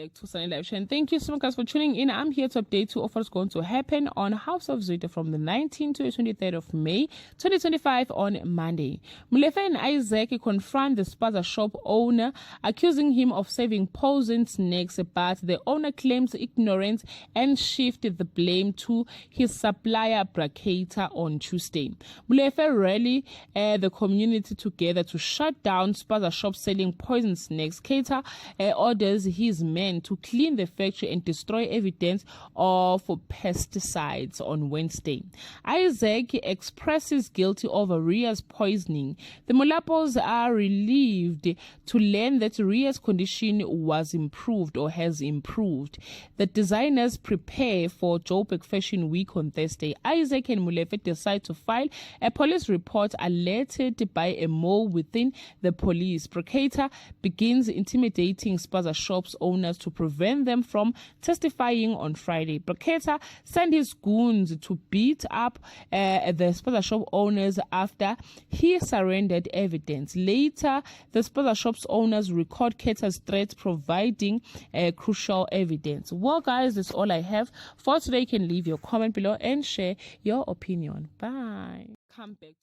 back to Sunny Live Show, and thank you so much guys for tuning in. I'm here to update you of what's going to happen on House of Zwide from the 19th to the 23rd of May 2025 on Monday. Molefe and Isaac confront the spaza shop owner, accusing him of serving poisoned snakes, but the owner claims ignorance and shifted the blame to his supplier Bracata on Tuesday. Molefe rallied the community together to shut down spaza shops selling poisoned snakes. Keita orders his men to clean the factory and destroy evidence of pesticides on Wednesday. Isaac expresses guilty over Ria's poisoning. The Molapos are relieved to learn that Ria's condition was improved or has improved. The designers prepare for Joburg Fashion Week on Thursday. Isaac and Molefe decide to file a police report alerted by a mole within the police. Bracata begins intimidating spaza shops owners to prevent them from testifying on Friday. Bracata sent his goons to beat up the spaza shop owners after he surrendered evidence. Later, the spaza shops owners record Keita's threats, providing crucial evidence. Well, guys, that's all I have for today. You can leave your comment below and share your opinion. Bye. Come back.